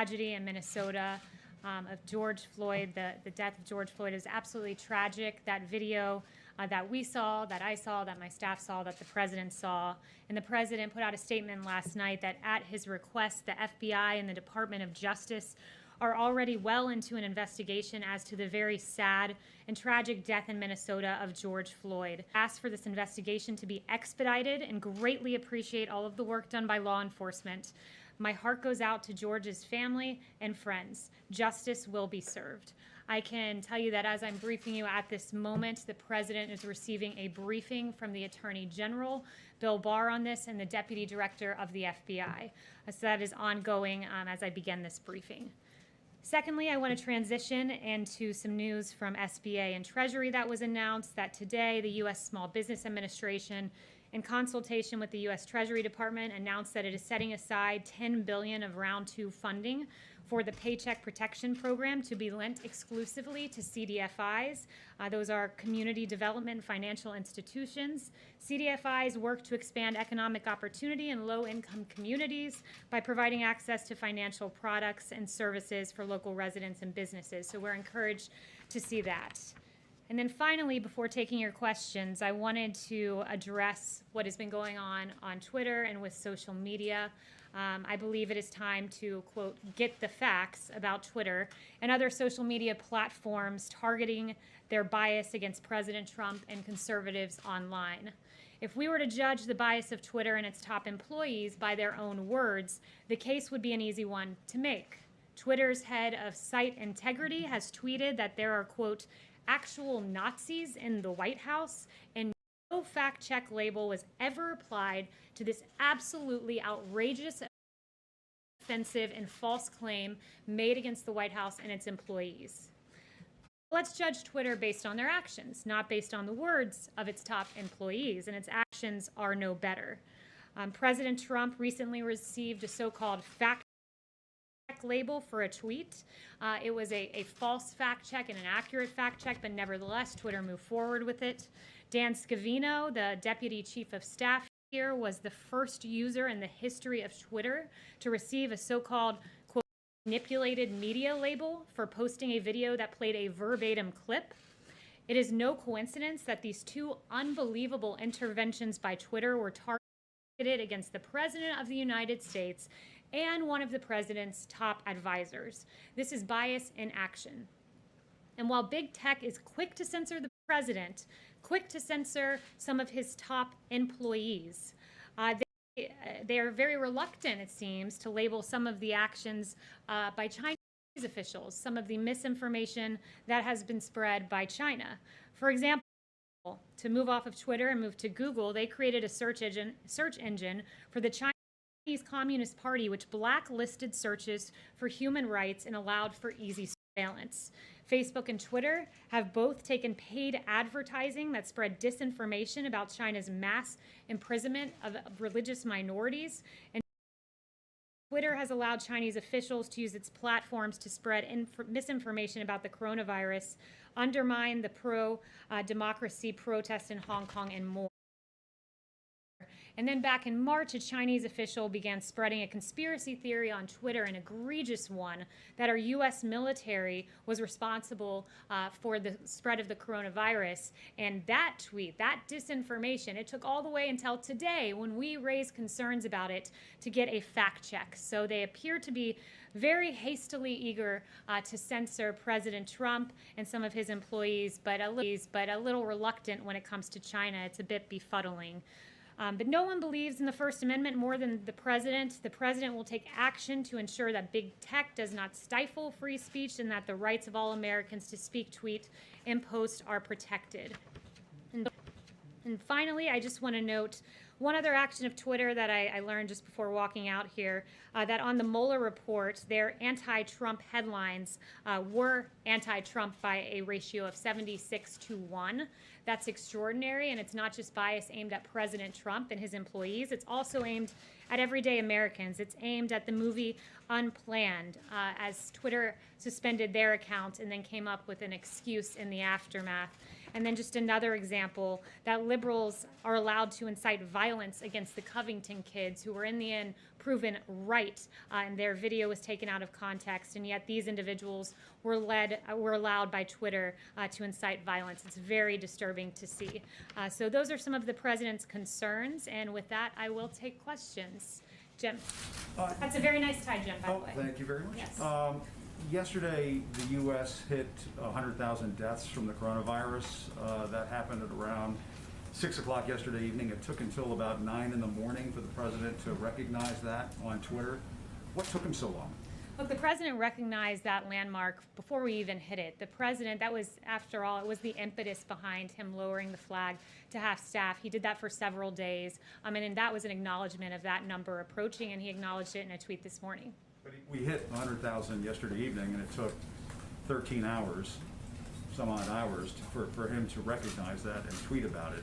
tragedy in Minnesota of George Floyd. The death of George Floyd is absolutely tragic. That video that we saw, that I saw, that my staff saw, that the president saw. And the president put out a statement last night that at his request, the FBI and the Department of Justice are already well into an investigation as to the very sad and tragic death in Minnesota of George Floyd. Ask for this investigation to be expedited and greatly appreciate all of the work done by law enforcement. My heart goes out to George's family and friends. Justice will be served. I can tell you that as I'm briefing you at this moment, the president is receiving a briefing from the Attorney General, Bill Barr, on this, and the Deputy Director of the FBI. So that is ongoing as I begin this briefing. Secondly, I want to transition into some news from SBA and Treasury that was announced that today the U.S. Small Business Administration, in consultation with the U.S. Treasury Department, announced that it is setting aside $10 billion of Round 2 funding for the Paycheck Protection Program to be lent exclusively to CDFIs. Those are community development financial institutions. CDFIs work to expand economic opportunity in low-income communities by providing access to financial products and services for local residents and businesses. So we're encouraged to see that. And then finally, before taking your questions, I wanted to address what has been going on Twitter and with social media. I believe it is time to, quote, get the facts about Twitter and other social media platforms targeting their bias against President Trump and conservatives online. If we were to judge the bias of Twitter and its top employees by their own words, the case would be an easy one to make. Twitter's head of site integrity has tweeted that there are, quote, actual Nazis in the White House, and no fact check label was ever applied to this absolutely outrageous, offensive, and false claim made against the White House and its employees. Let's judge Twitter based on their actions, not based on the words of its top employees, and its actions are no better. President Trump recently received a so-called fact check label for a tweet. It was a false fact check and an accurate fact check, but nevertheless, Twitter moved forward with it. Dan Scavino, the deputy chief of staff here, was the first user in the history of Twitter to receive a so-called, quote, manipulated media label for posting a video that played a verbatim clip. It is no coincidence that these two unbelievable interventions by Twitter were targeted against the President of the United States and one of the president's top advisors. This is bias in action. And while big tech is quick to censor the president, quick to censor some of his top employees, they are very reluctant, it seems, to label some of the actions by Chinese officials, some of the misinformation that has been spread by China. For example, to move off of Twitter and move to Google, they created a search engine for the Chinese Communist Party, which blacklisted searches for human rights and allowed for easy surveillance. Facebook and Twitter have both taken paid advertising that spread disinformation about China's mass imprisonment of religious minorities. And Twitter has allowed Chinese officials to use its platforms to spread misinformation about the coronavirus, undermine the pro-democracy protests in Hong Kong, and more. And then back in March, a Chinese official began spreading a conspiracy theory on Twitter, an egregious one, that our U.S. military was responsible for the spread of the coronavirus. And that tweet, that disinformation, it took all the way until today when we raised concerns about it to get a fact check. So they appear to be very hastily eager to censor President Trump and some of his employees, but a little reluctant when it comes to China. It's a bit befuddling. But no one believes in the First Amendment more than the president. The president will take action to ensure that big tech does not stifle free speech and that the rights of all Americans to speak, tweet, and post are protected. And finally, I just want to note one other action of Twitter that I learned just before walking out here, that on the Mueller report, their anti-Trump headlines were anti-Trump by a ratio of 76-1. That's extraordinary, and it's not just bias aimed at President Trump and his employees. It's also aimed at everyday Americans. It's aimed at the movie Unplanned, as Twitter suspended their account and then came up with an excuse in the aftermath. And then just another example that liberals are allowed to incite violence against the Covington kids who were in the end proven right, and their video was taken out of context, and yet these individuals were allowed by Twitter to incite violence. It's very disturbing to see. So those are some of the president's concerns, and with that, I will take questions. Jim. That's a very nice tie, Jim, by the way. Thank you very much. Yes. Yesterday, the U.S. hit 100,000 deaths from the coronavirus. That happened at around 6 o'clock yesterday evening. It took until about 9 in the morning for the president to recognize that on Twitter. What took him so long? Look, the president recognized that landmark before we even hit it. The president, that was, after all, it was the impetus behind him lowering the flag to half-staff. He did that for several days, and that was an acknowledgement of that number approaching, and he acknowledged it in a tweet this morning. But we hit 100,000 yesterday evening, and it took 13 hours, some odd hours, for him to recognize that and tweet about it.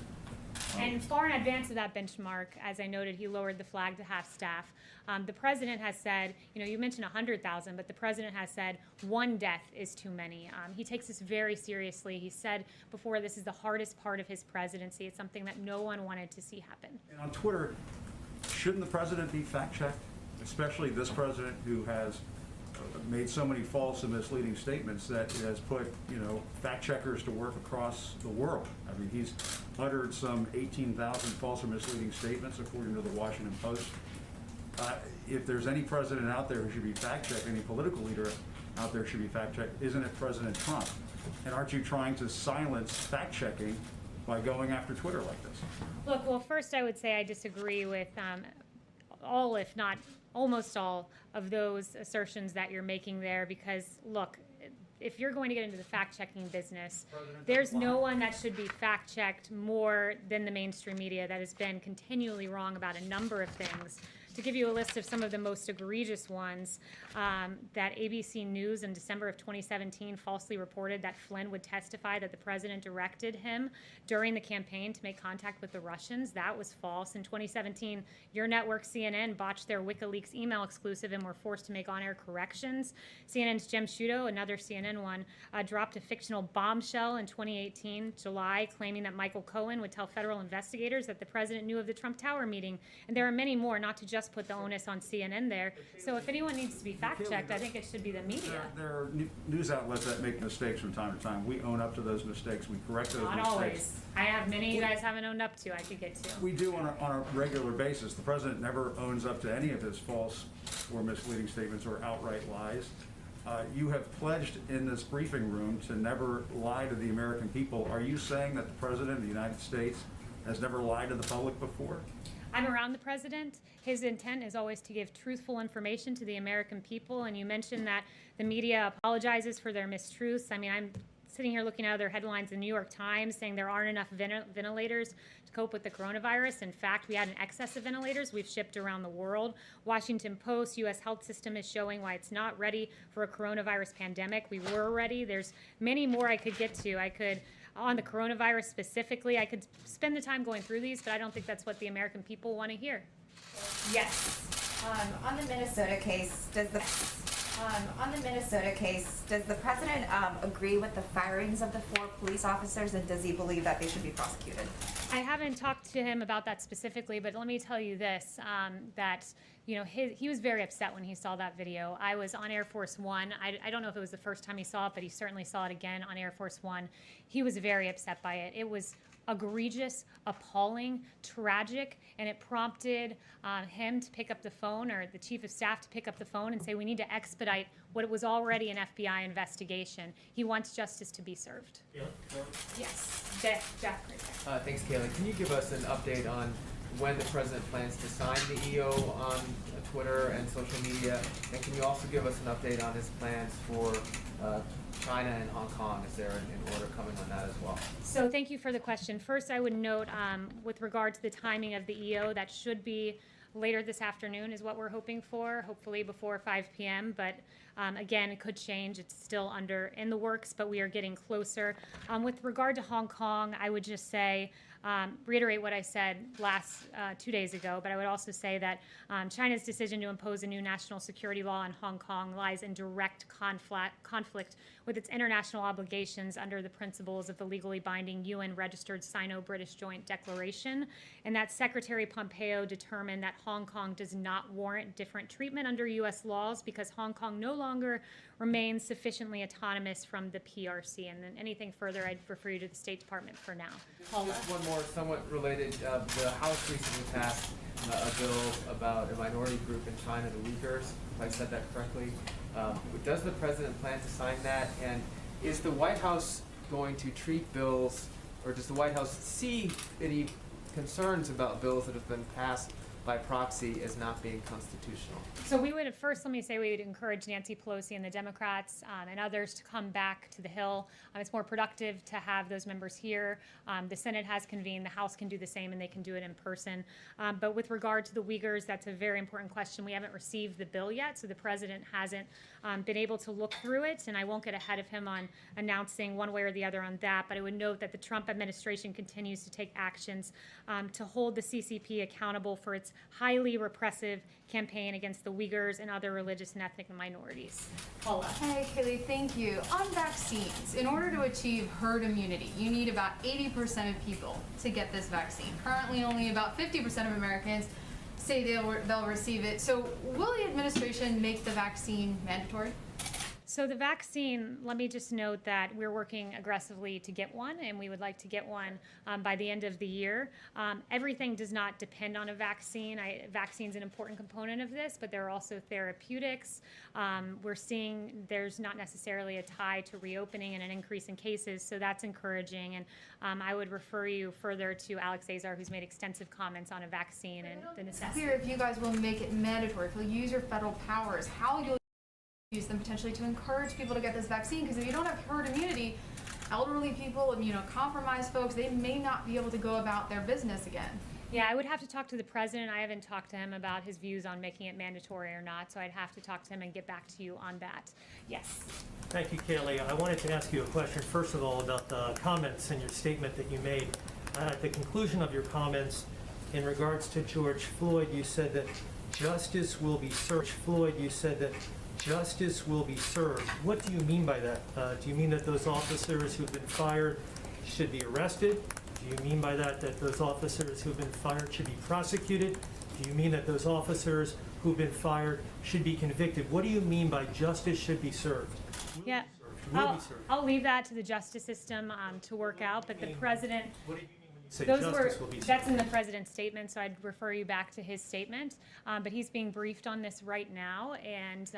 And far in advance of that benchmark, as I noted, he lowered the flag to half-staff. The president has said, you mentioned 100,000, but the president has said one death is too many. He takes this very seriously. He said before, this is the hardest part of his presidency. It's something that no one wanted to see happen. And on Twitter, shouldn't the president be fact-checked, especially this president who has made so many false and misleading statements that has put, fact checkers to work across the world? I mean, he's uttered some 18,000 false or misleading statements, according to the Washington Post. If there's any president out there who should be fact-checked, any political leader out there should be fact-checked, isn't it President Trump? And aren't you trying to silence fact-checking by going after Twitter like this? Look, well, first I would say I disagree with all, if not almost all, of those assertions that you're making there, because, look, if you're going to get into the fact-checking business, there's no one that should be fact-checked more than the mainstream media that has been continually wrong about a number of things. To give you a list of some of the most egregious ones, that ABC News in December of 2017 falsely reported that Flynn would testify that the president directed him during the campaign to make contact with the Russians. That was false. In 2017, your network, CNN, botched their WikiLeaks email exclusive and were forced to make on-air corrections. CNN's Jem Sciutto, another CNN one, dropped a fictional bombshell in 2018, July, claiming that Michael Cohen would tell federal investigators that the president knew of the Trump Tower meeting. And there are many more, not to just put the onus on CNN there. So if anyone needs to be fact-checked, I think it should be the media. There are news outlets that make mistakes from time to time. We own up to those mistakes. We correct those mistakes. Not always. I have many you guys haven't owned up to. I could get to. We do on a regular basis. The president never owns up to any of his false or misleading statements or outright lies. You have pledged in this briefing room to never lie to the American people. Are you saying that the president of the United States has never lied to the public before? I'm around the president. His intent is always to give truthful information to the American people. And you mentioned that the media apologizes for their mistruths. I mean, I'm sitting here looking at other headlines in the New York Times saying there aren't enough ventilators to cope with the coronavirus. In fact, we had an excess of ventilators we've shipped around the world. Washington Post, U.S. health system is showing why it's not ready for a coronavirus pandemic. We were ready. There's many more I could get to. On the coronavirus specifically, I could spend the time going through these, but I don't think that's what the American people want to hear. Yes. On the Minnesota case, does the president agree with the firings of the 4 police officers, and does he believe that they should be prosecuted? I haven't talked to him about that specifically, but let me tell you this, that he was very upset when he saw that video. I was on Air Force One. I don't know if it was the first time he saw it, but he certainly saw it again on Air Force One. He was very upset by it. It was egregious, appalling, tragic, and it prompted him to pick up the phone, or the chief of staff to pick up the phone and say, we need to expedite what was already an FBI investigation. He wants justice to be served. Yes, Jeff. Thanks, Kayleigh. Can you give us an update on when the president plans to sign the EO on Twitter and social media? And can you also give us an update on his plans for China and Hong Kong? Is there an order coming on that as well? So thank you for the question. First, I would note with regard to the timing of the EO, that should be later this afternoon is what we're hoping for, hopefully before 5 p.m. But again, it could change. It's still in the works, but we are getting closer. With regard to Hong Kong, I would just say reiterate what I said 2 days ago, but I would also say that China's decision to impose a new national security law in Hong Kong lies in direct conflict with its international obligations under the principles of the legally binding UN-registered Sino-British Joint Declaration, and that Secretary Pompeo determined that Hong Kong does not warrant different treatment under U.S. laws because Hong Kong no longer remains sufficiently autonomous from the PRC. And then anything further, I'd refer you to the State Department for now. Paula? Just one more somewhat related. The House recently passed a bill about a minority group in China, the Uyghurs, if I said that correctly. Does the president plan to sign that? And is the White House going to treat bills, or does the White House see any concerns about bills that have been passed by proxy as not being constitutional? So we would first, let me say, we would encourage Nancy Pelosi and the Democrats and others to come back to the Hill. It's more productive to have those members here. The Senate has convened, the House can do the same, and they can do it in person. But with regard to the Uyghurs, that's a very important question. We haven't received the bill yet, so the president hasn't been able to look through it, and I won't get ahead of him on announcing one way or the other on that. But I would note that the Trump administration continues to take actions to hold the CCP accountable for its highly repressive campaign against the Uyghurs and other religious and ethnic minorities. Paula. Hey, Kayleigh, thank you. On vaccines, in order to achieve herd immunity, you need about 80% of people to get this vaccine. Currently, only about 50% of Americans say they'll receive it. So will the administration make the vaccine mandatory? So the vaccine, let me just note that we're working aggressively to get one, and we would like to get one by the end of the year. Everything does not depend on a vaccine. Vaccine's an important component of this, but there are also therapeutics. We're seeing there's not necessarily a tie to reopening and an increase in cases, so that's encouraging. And I would refer you further to Alex Azar, who's made extensive comments on a vaccine and the It's necessity. clear if you guys will make it mandatory, if you'll use your federal powers, how you'll use them potentially to encourage people to get this vaccine, because if you don't have herd immunity, elderly people, immunocompromised folks, they may not be able to go about their business again. Yeah, I would have to talk to the president. I haven't talked to him about his views on making it mandatory or not, so I'd have to talk to him and get back to you on that. Yes. Thank you, Kayleigh. I wanted to ask you a question, first of all, about the comments in your statement that you made. At the conclusion of your comments, in regards to George Floyd, you said that justice will be served. Floyd, you said that justice will be served. What do you mean by that? Do you mean that those officers who've been fired should be arrested? Do you mean by that those officers who've been fired should be prosecuted? Do you mean that those officers who've been fired should be convicted? What do you mean by justice should be served? Yeah. I'll leave that to the justice system to work out, but the president, What do you mean when you say those justice will be served? that's in the president's statement, so I'd refer you back to his statement. But he's being briefed on this right now, and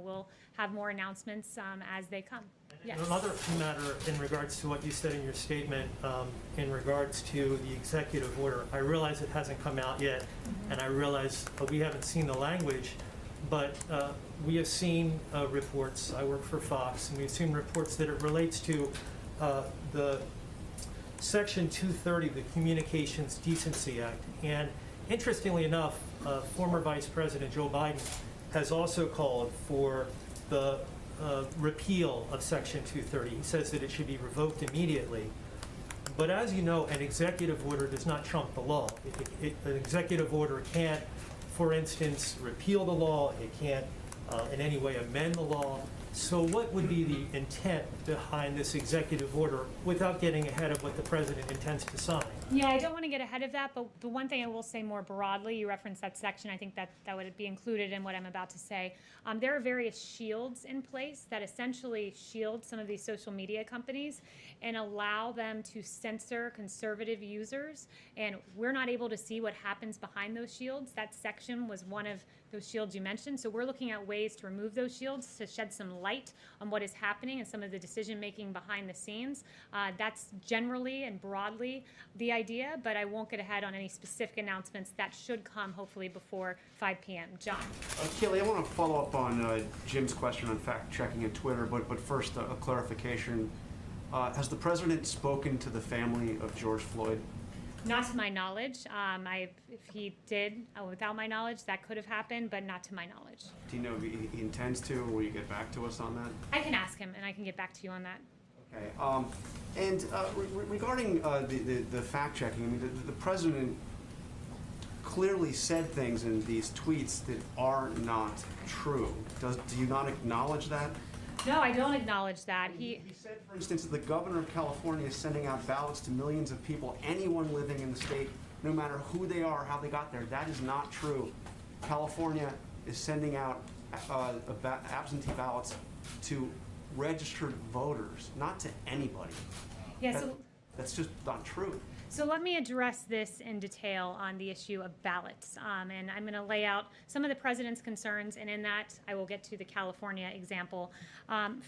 we'll have more announcements as they come. Yes. Another matter in regards to what you said in your statement, in regards to the executive order. I realize it hasn't come out yet, and I realize we haven't seen the language, but we have seen reports. I work for Fox, and we've seen reports that it relates to the Section 230 of the Communications Decency Act. And interestingly enough, former Vice President Joe Biden has also called for the repeal of Section 230. He says that it should be revoked immediately. But as you know, an executive order does not trump the law. An executive order can't, for instance, repeal the law. It can't in any way amend the law. So what would be the intent behind this executive order without getting ahead of what the president intends to sign? Yeah, I don't want to get ahead of that, but the one thing I will say more broadly, you referenced that section, I think that would be included in what I'm about to say. There are various shields in place that essentially shield some of these social media companies and allow them to censor conservative users, and we're not able to see what happens behind those shields. That section was one of those shields you mentioned, so we're looking at ways to remove those shields to shed some light on what is happening and some of the decision making behind the scenes. That's generally and broadly the idea, but I won't get ahead on any specific announcements that should come hopefully before 5 p.m. John. Kayleigh, I want to follow up on Jim's question on fact-checking and Twitter, but first a clarification. Has the president spoken to the family of George Floyd? Not to my knowledge. If he did, without my knowledge, that could have happened, but not to my knowledge. Do you know if he intends to, or will you get back to us on that? I can ask him, and I can get back to you on that. Okay, and regarding the fact checking, I mean, the president clearly said things in these tweets that are not true. Do you not acknowledge that? No, I don't acknowledge that. He said, for instance, that the governor of California is sending out ballots to millions of people, anyone living in the state, no matter who they are, how they got there. That is not true. California is sending out absentee ballots to registered voters, not to anybody. Yeah, so That's just not true. So let me address this in detail on the issue of ballots. And I'm going to lay out some of the president's concerns, and in that, I will get to the California example.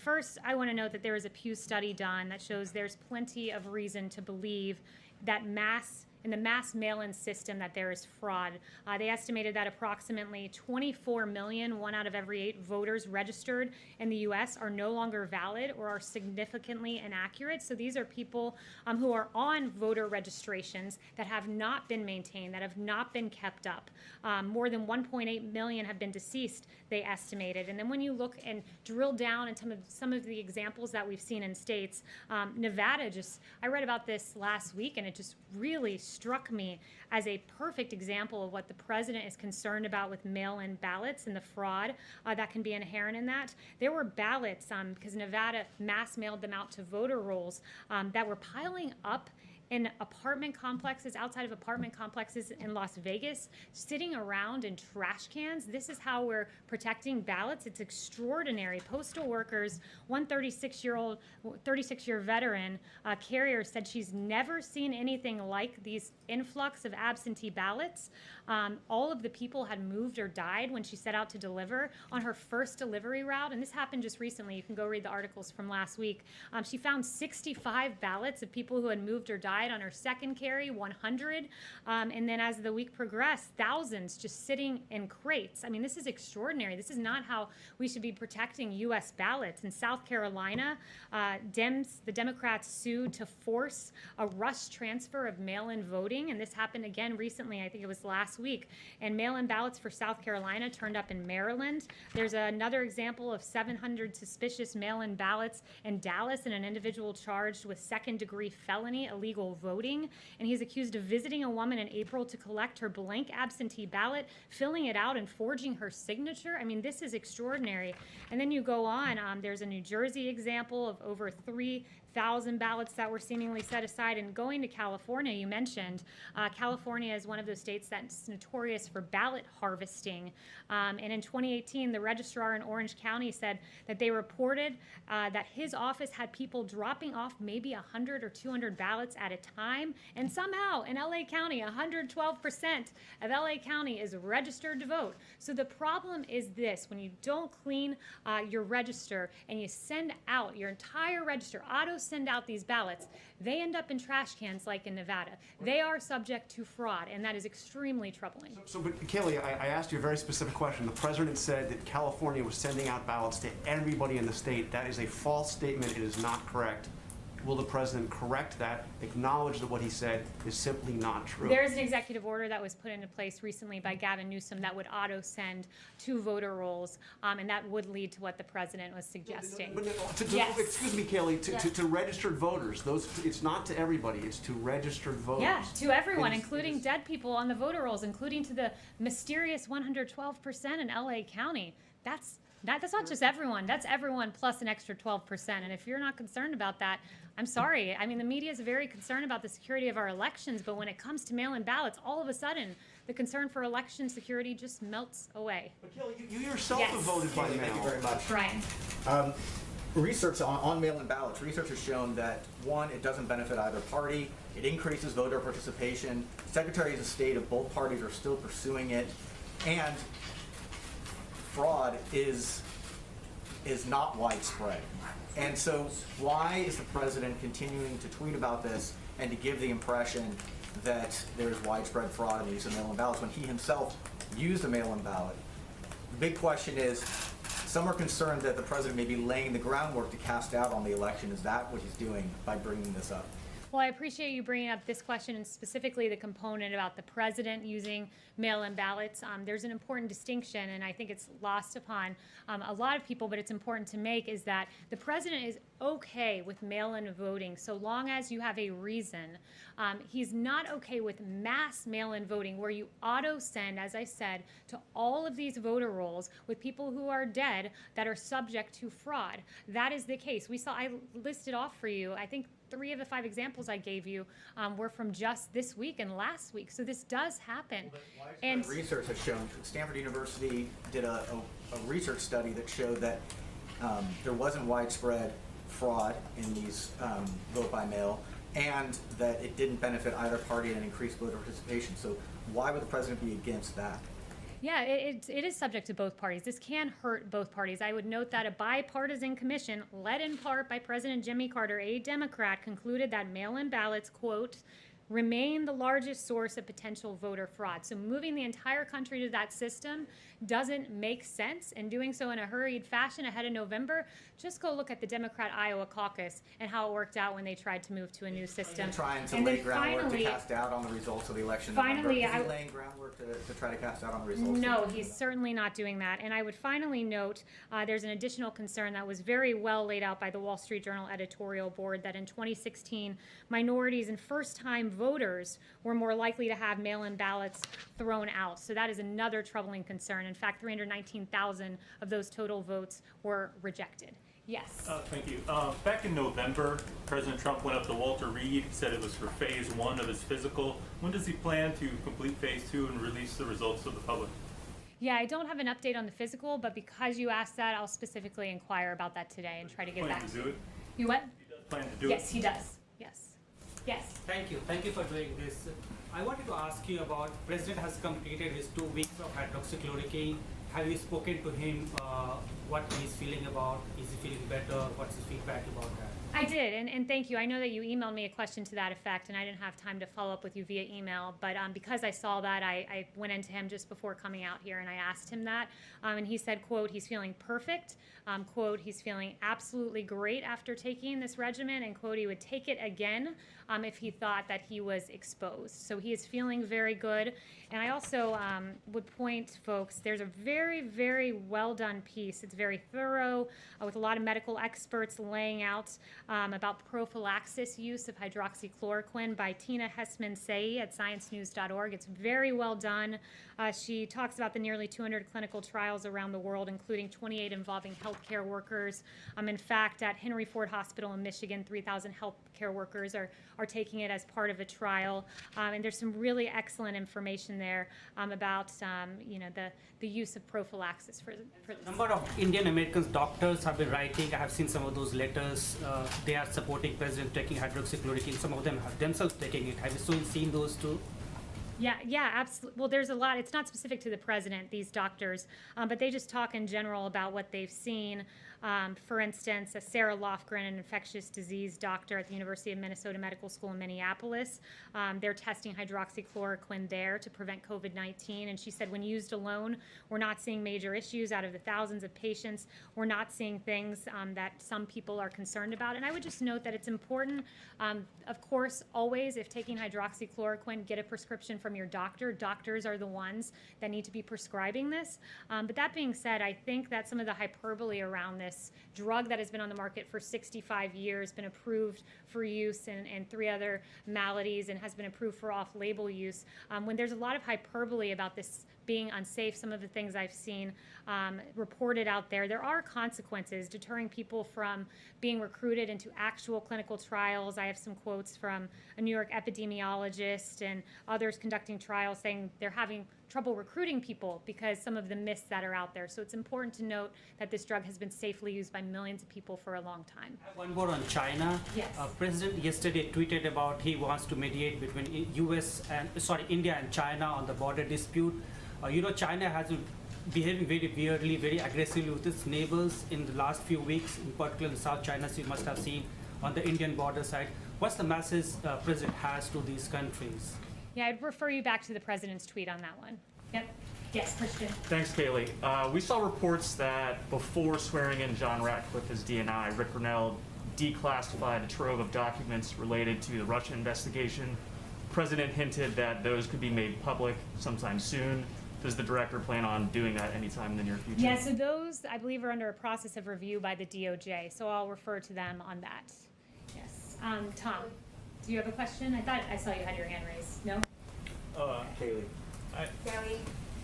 First, I want to note that there is a Pew study done that shows there's plenty of reason to believe that in the mass mail-in system that there is fraud. They estimated that approximately 24 million, 1 out of every 8 voters registered in the U.S. are no longer valid or are significantly inaccurate. So these are people who are on voter registrations that have not been maintained, that have not been kept up. More than 1.8 million have been deceased, they estimated. And then when you look and drill down into some of the examples that we've seen in states, Nevada I read about this last week, and it just really struck me as a perfect example of what the president is concerned about with mail-in ballots and the fraud that can be inherent in that. There were ballots, because Nevada mass mailed them out to voter rolls, that were piling up in apartment complexes, outside of apartment complexes in Las Vegas, sitting around in trash cans. This is how we're protecting ballots. It's extraordinary. Postal workers, one 36-year veteran carrier said she's never seen anything like these influx of absentee ballots. All of the people had moved or died when she set out to deliver on her first delivery route, and this happened just recently. You can go read the articles from last week. She found 65 ballots of people who had moved or died on her second carry, 100, and then as the week progressed, thousands just sitting in crates. I mean, this is extraordinary. This is not how we should be protecting U.S. ballots. In South Carolina, the Democrats sued to force a rush transfer of mail-in voting, and this happened again recently. I think it was last week. And mail-in ballots for South Carolina turned up in Maryland. There's another example of 700 suspicious mail-in ballots in Dallas, and an individual charged with second-degree felony illegal voting, and he's accused of visiting a woman in April to collect her blank absentee ballot, filling it out and forging her signature. I mean, this is extraordinary. And then you go on, there's a New Jersey example of over 3,000 ballots that were seemingly set aside. And going to California, you mentioned, California is one of those states that's notorious for ballot harvesting. And in 2018, the registrar in Orange County said that they reported that his office had people dropping off maybe 100 or 200 ballots at a time. And somehow in LA County, 112% of LA County is registered to vote. So the problem is this: when you don't clean your register and you send out your entire register, auto send out these ballots, they end up in trash cans like in Nevada. They are subject to fraud, and that is extremely troubling. But Kayleigh, I asked you a very specific question. The president said that California was sending out ballots to everybody in the state. That is a false statement. It is not correct. Will the president correct that, acknowledge that what he said is simply not true? There is an executive order that was put into place recently by Gavin Newsom that would auto-send to voter rolls, and that would lead to what the president was suggesting. Yes. Excuse me, Kayleigh, to registered voters, it's not to everybody, it's to registered voters. Yeah, to everyone, including dead people on the voter rolls, including to the mysterious 112% in LA County. That's not just everyone. That's everyone plus an extra 12%. And if you're not concerned about that, I'm sorry. I mean, the media is very concerned about the security of our elections, but when it comes to mail-in ballots, all of a sudden, the concern for election security just melts away. But Kayleigh, you yourself Yes. have voted by mail. Thank you very much. Brian. Research on mail-in ballots. Research has shown that, one, it doesn't benefit either party. It increases voter participation. Secretaries of State of both parties are still pursuing it. And fraud is not widespread. And so why is the president continuing to tweet about this and to give the impression that there's widespread fraud in the use of mail-in ballots when he himself used a mail-in ballot? The big question is, some are concerned that the president may be laying the groundwork to cast doubt on the election. Is that what he's doing by bringing this up? Well, I appreciate you bringing up this question and specifically the component about the president using mail-in ballots. There's an important distinction, and I think it's lost upon a lot of people, but it's important to make, is that the president is okay with mail-in voting so long as you have a reason. He's not okay with mass mail-in voting where you auto-send, as I said, to all of these voter rolls with people who are dead that are subject to fraud. That is the case. I listed off for you, I think 3 of the 5 examples I gave you were from just this week and last week. So this does happen. And Research has shown, Stanford University did a research study that showed that there wasn't widespread fraud in these vote by mail, and that it didn't benefit either party and increased voter participation. So why would the president be against that? yeah, it is subject to both parties. This can hurt both parties. I would note that a bipartisan commission, led in part by President Jimmy Carter, a Democrat, concluded that mail-in ballots, quote, remain the largest source of potential voter fraud. So moving the entire country to that system doesn't make sense, and doing so in a hurried fashion ahead of November. Just go look at the Democrat Iowa caucus and how it worked out when they tried to move to a new system. Trying to And lay then groundwork to finally- cast doubt on the results of the election. in Finally, November. Is he I- laying groundwork to try to cast doubt on the results? No, he's certainly not doing that. And I would finally note there's an additional concern that was very well laid out by the Wall Street Journal editorial board, that in 2016, minorities and first-time voters were more likely to have mail-in ballots thrown out. So that is another troubling concern. In fact, 319,000 of those total votes were rejected. Yes. Thank you. Back in November, President Trump went up to Walter Reed, said it was for phase 1 of his physical. When does he plan to complete phase 2 and release the results to the public? Yeah, I don't have an update on the physical, but because you asked that, I'll specifically inquire about that today and try to get Plan back to to do you. it? You what? He does plan to do it? Yes, he does. Yes. Yes. Thank you. Thank you for doing this. I wanted to ask you about, President has completed his 2 weeks of hydroxychloroquine. Have you spoken to him, what he's feeling about? Is he feeling better? What's his feedback about that? I did, and thank you. I know that you emailed me a question to that effect, and I didn't have time to follow up with you via email, but because I saw that, I went into him just before coming out here, and I asked him that, and he said, quote, he's feeling perfect, quote, he's feeling absolutely great after taking this regimen, and quote, he would take it again if he thought that he was exposed. So he is feeling very good, and I also would point folks, there's a very, very well done piece. It's very thorough with a lot of medical experts laying out about prophylaxis use of hydroxychloroquine by Tina Hessman-Say at sciencenews.org. It's very well done. She talks about the nearly 200 clinical trials around the world, including 28 involving healthcare workers. In fact, at Henry Ford Hospital in Michigan, 3,000 healthcare workers are taking it as part of a trial. And there's some really excellent information there about the use of prophylaxis for this. Number of Indian Americans doctors have been writing. I have seen some of those letters. They are supporting President taking hydroxychloroquine. Some of them have themselves taking it. Have you seen those too? Yeah, absolutely. Well, there's a lot. It's not specific to the president, these doctors, but they just talk in general about what they've seen. For instance, Sarah Lofgren, an infectious disease doctor at the University of Minnesota Medical School in Minneapolis, they're testing hydroxychloroquine there to prevent COVID-19. And she said when used alone, we're not seeing major issues. Out of the thousands of patients, we're not seeing things that some people are concerned about. And I would just note that it's important, of course, always, if taking hydroxychloroquine, get a prescription from your doctor. Doctors are the ones that need to be prescribing this. But that being said, I think that some of the hyperbole around this drug that has been on the market for 65 years, been approved for use in 3 other maladies, and has been approved for off-label use, when there's a lot of hyperbole about this being unsafe, some of the things I've seen reported out there, there are consequences deterring people from being recruited into actual clinical trials. I have some quotes from a New York epidemiologist and others conducting trials saying they're having trouble recruiting people because some of the myths that are out there. So it's important to note that this drug has been safely used by millions of people for a long time. One more on China. Yes. President yesterday tweeted about he wants to mediate between India and China on the border dispute. China has been behaving very weirdly, very aggressively with its neighbors in the last few weeks, in particular in South China, so you must have seen on the Indian border side. What's the message President has to these countries? Yeah, I'd refer you back to the president's tweet on that one. Yep. Yes, Christian. Thanks, Kayleigh. We saw reports that before swearing in John Ratcliffe as DNI, Rick Grinnell declassified a trove of documents related to the Russia investigation. President hinted that those could be made public sometime soon. Does the director plan on doing that anytime in the near future? Yeah, so those, I believe, are under a process of review by the DOJ, so I'll refer to them on that. Yes. Tom, do you have a question? I thought I saw you had your hand raised. No? Kayleigh. Kelly?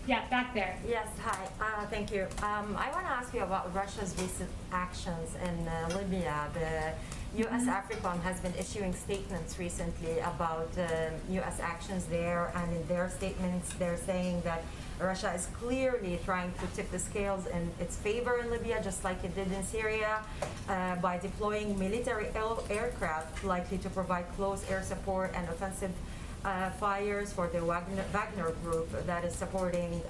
Yeah, back there. Yes, hi. Thank you. I want to ask you about Russia's recent actions in Libya. The U.S. AFRICOM has been issuing statements recently about U.S. actions there, and in their statements, they're saying that Russia is clearly trying to tip the scales in its favor in Libya, just like it did in Syria, by deploying military aircraft likely to provide close air support and offensive fires for the Wagner group that is supporting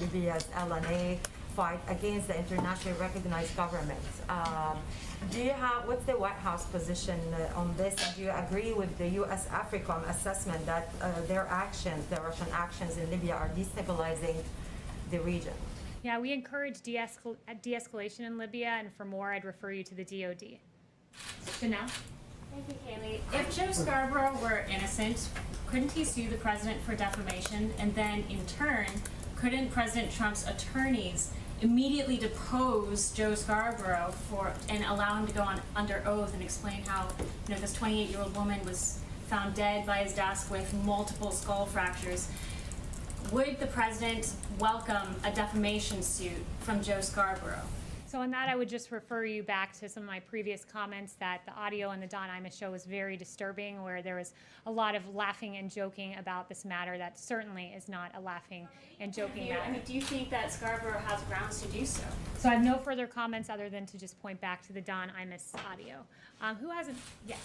Libya's LNA fight against the internationally recognized government. What's the White House position on this? And do you agree with the U.S. AFRICOM assessment that their actions, the Russian actions in Libya, are destabilizing the region? Yeah, we encourage de-escalation in Libya, and for more, I'd refer you to the DOD. Chanel? Thank you, Kayleigh. If Joe Scarborough were innocent, couldn't he sue the president for defamation? And then, in turn, couldn't President Trump's attorneys immediately depose Joe Scarborough and allow him to go on under oath and explain how, this 28-year-old woman was found dead by his desk with multiple skull fractures? Would the president welcome a defamation suit from Joe Scarborough? So on that, I would just refer you back to some of my previous comments that the audio on the Don Imus show was very disturbing, where there was a lot of laughing and joking about this matter that certainly is not a laughing and joking matter. Do you think that Scarborough has grounds to do so? So I have no further comments other than to just point back to the Don Imus audio. Who hasn't? Yes.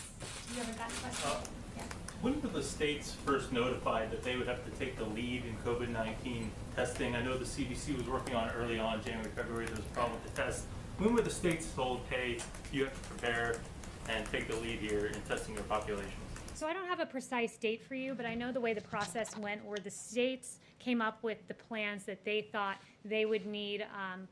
Do you have a question? Yeah. When were the states first notified that they would have to take the lead in COVID-19 testing? I know the CDC was working on it early on, January, February, there was a problem with the test. When were the states told, hey, you have to prepare and take the lead here in testing your population? So I don't have a precise date for you, but I know the way the process went, where the states came up with the plans that they thought they would need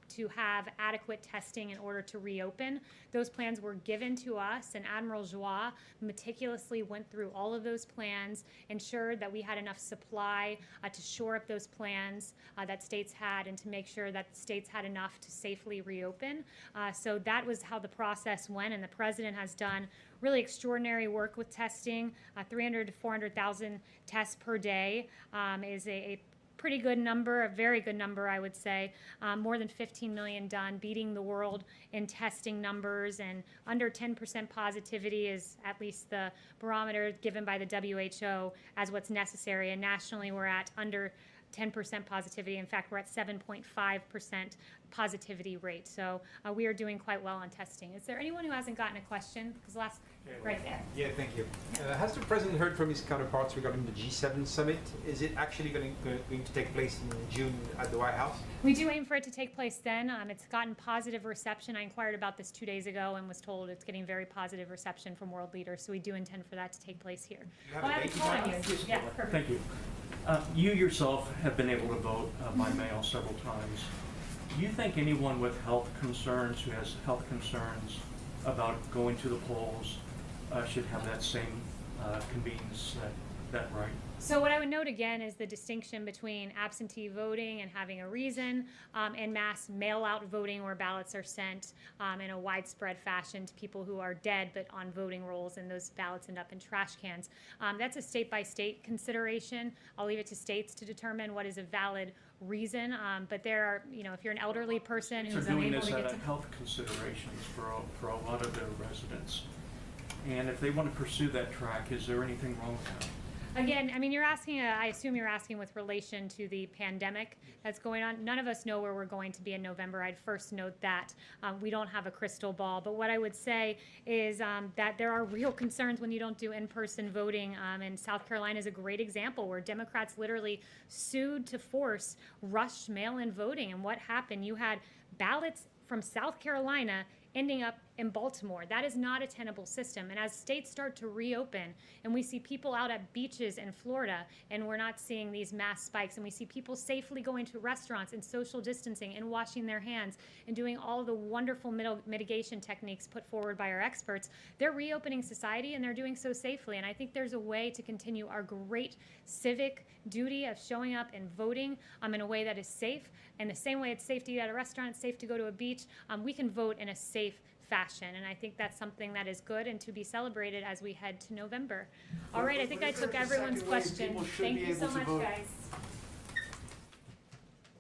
to have adequate testing in order to reopen. Those plans were given to us, and Admiral Joie meticulously went through all of those plans, ensured that we had enough supply to shore up those plans that states had, and to make sure that the states had enough to safely reopen. So that was how the process went, and the president has done really extraordinary work with testing. 300 to 400,000 tests per day is a pretty good number, a very good number, I would say. More than 15 million done, beating the world in testing numbers, and under 10% positivity is at least the barometer given by the WHO as what's necessary. And nationally, we're at under 10% positivity. In fact, we're at 7.5% positivity rate. So we are doing quite well on testing. Is there anyone who hasn't gotten a question? Because right there. Yeah, thank you. Has the president heard from his counterparts regarding the G7 summit? Is it actually going to take place in June at the White House? We do aim for it to take place then. It's gotten positive reception. I inquired about this 2 days ago and was told it's getting very positive reception from world leaders. So we do intend for that to take place here. You have a date? Yeah, perfect. Thank you. You yourself have been able to vote by mail several times. Do you think anyone with health concerns, who has health concerns about going to the polls, should have that same convenience, that right? So what I would note again is the distinction between absentee voting and having a reason, and mass mail-out voting where ballots are sent in a widespread fashion to people who are dead but on voting rolls, and those ballots end up in trash cans. That's a state-by-state consideration. I'll leave it to states to determine what is a valid reason, but there are, if you're an elderly person who's doing unable this to out get of to... health considerations for a lot of their residents. And if they want to pursue that track, is there anything wrong with that? Again, you're asking, I assume you're asking with relation to the pandemic that's going on. None of us know where we're going to be in November. I'd first note that. We don't have a crystal ball. But what I would say is that there are real concerns when you don't do in-person voting. And South Carolina is a great example where Democrats literally sued to force rushed mail-in voting. And what happened? You had ballots from South Carolina ending up in Baltimore. That is not a tenable system. And as states start to reopen and we see people out at beaches in Florida and we're not seeing these mass spikes, and we see people safely going to restaurants and social distancing and washing their hands and doing all of the wonderful mitigation techniques put forward by our experts, they're reopening society and they're doing so safely. And I think there's a way to continue our great civic duty of showing up and voting in a way that is safe. And the same way it's safe to eat at a restaurant, it's safe to go to a beach, we can vote in a safe fashion. And I think that's something that is good and to be celebrated as we head to November. All right, I think I took everyone's question. Thank you so much, guys.